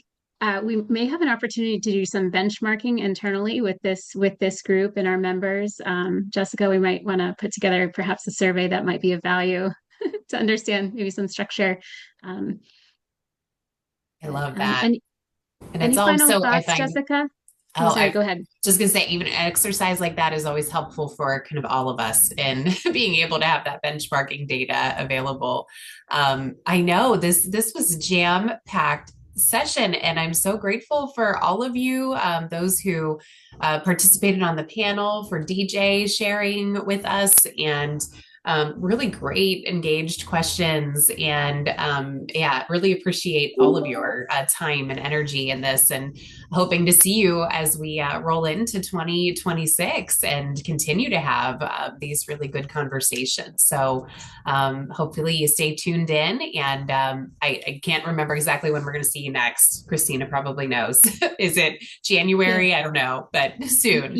we may have an opportunity to do some benchmarking internally with this group and our members. Jessica, we might want to put together perhaps a survey that might be of value to understand maybe some structure. I love that. And it's any final also, thoughts, Jessica? Sorry, go ahead. Just gonna say, even an exercise like that is always helpful for kind of all of us in being able to have that benchmarking data available. I know this was a jam-packed session, and I'm so grateful for all of you, those who participated on the panel, for DJ sharing with us, and really great engaged questions. And really appreciate all of your time and energy in this, and hoping to see you as we roll into 2026 and continue to have these really good conversations. So hopefully you stay tuned in, and I can't remember exactly when we're going to see you next. Christina probably knows. Is it January? Yeah. I don't know, but soon.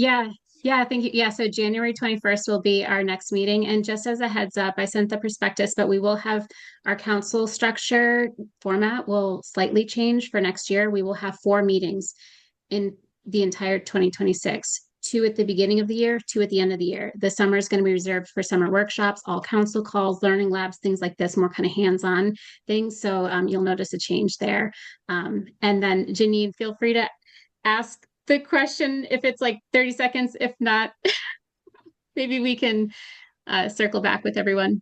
Yeah, thank you. Yeah, so January 21st will be our next meeting. And just as a heads up, I sent the prospectus, but we will have our council structure format will slightly change for next year. We will have 4 meetings in the entire 2026, 2 at the beginning of the year, 2 at the end of the year. The summer is going to be reserved for summer workshops, all council calls, learning labs, things like this, more kind of hands-on things. So you'll notice a change there. And then Janine, feel free to ask the question if it's like 30 seconds. If not, maybe we can circle back with everyone.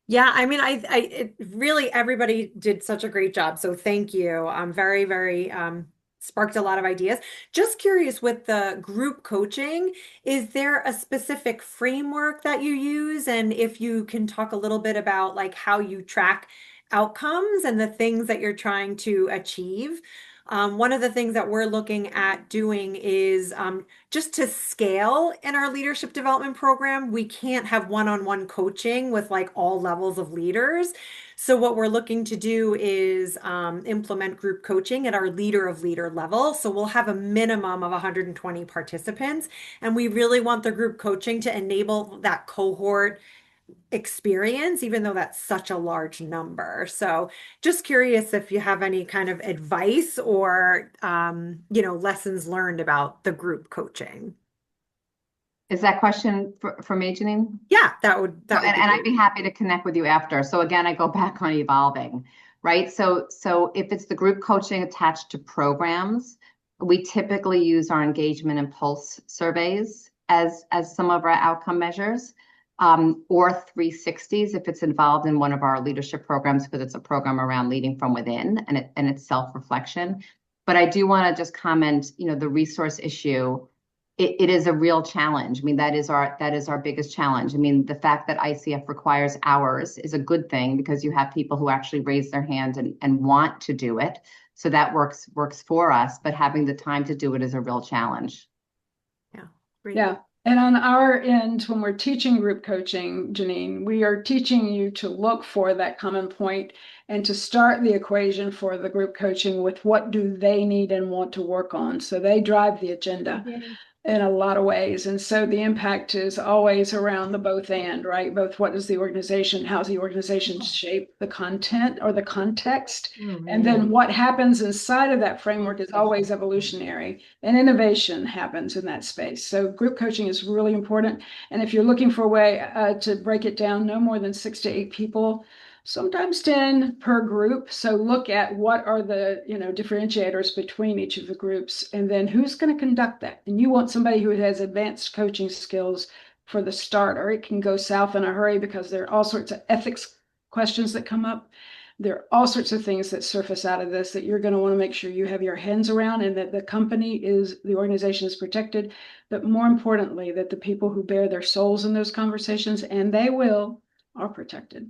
Yeah, I mean, it really, everybody did such a great job. So thank you. Very, very sparked a lot of ideas. Just curious, with the group coaching, is there a specific framework that you use? And if you can talk a little bit about like how you track outcomes and the things that you're trying to achieve. One of the things that we're looking at doing is just to scale in our leadership development program. We can't have one-on-one coaching with like all levels of leaders. So what we're looking to do is implement group coaching at our leader of leader level. So we'll have a minimum of 120 participants. And we really want the group coaching to enable that cohort experience, even though that's such a large number. So just curious if you have any kind of advice or, lessons learned about the group coaching. Is that question for me, Janine? Yeah, that would and I'd be happy to connect with you after. So again, I go back on evolving, right? So if it's the group coaching attached to programs, we typically use our engagement and pulse surveys as some of our outcome measures. Or 360s if it's involved in one of our leadership programs, because it's a program around leading from within and it's self-reflection. But I do want to just comment, the resource issue, it is a real challenge. I mean, that is our biggest challenge. I mean, the fact that ICF requires hours is a good thing, because you have people who actually raise their hand and want to do it. So that works for us, but having the time to do it is a real challenge. Yeah. Great. Yeah. And on our end, when we're teaching group coaching, Janine, we are teaching you to look for that common point and to start the equation for the group coaching with what do they need and want to work on. So they drive the agenda in a lot of ways. And so the impact is always around the both and, right? Both what is the organization, how's the organization shape the content or the context? And then what happens inside of that framework is always evolutionary, and innovation happens in that space. So group coaching is really important. And if you're looking for a way to break it down, no more than 6 to 8 people, sometimes 10 per group. So look at what are the, differentiators between each of the groups, and then who's going to conduct that. And you want somebody who has advanced coaching skills for the start, or it can go south in a hurry because there are all sorts of ethics questions that come up. There are all sorts of things that surface out of this that you're going to want to make sure you have your hands around, and that the organization is protected, but more importantly, that the people who bear their souls in those conversations, and they will, are protected.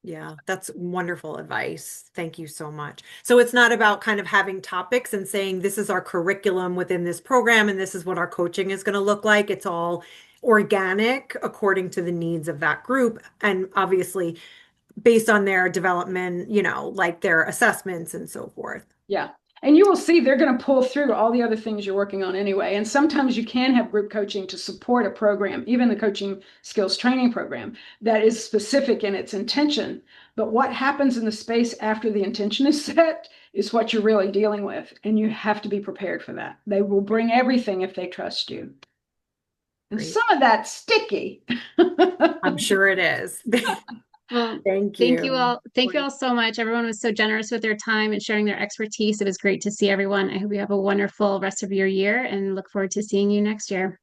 Yeah, that's wonderful advice. Thank you so much. So it's not about kind of having topics and saying this is our curriculum within this program and this is what our coaching is going to look like. It's all organic according to the needs of that group, and obviously based on their development, like their assessments and so forth. Yeah. And you will see they're going to pull through all the other things you're working on anyway. And sometimes you can have group coaching to support a program, even the coaching skills training program, that is specific in its intention. But what happens in the space after the intention is set is what you're really dealing with. And you have to be prepared for that. They will bring everything if they trust you. And Great. Some of that's sticky. I'm sure it is. Well, Thank you. Thank you all. Thank you all so much. Everyone was so generous with their time and sharing their expertise. It was great to see everyone. I hope you have a wonderful rest of your year and look forward to seeing you next year.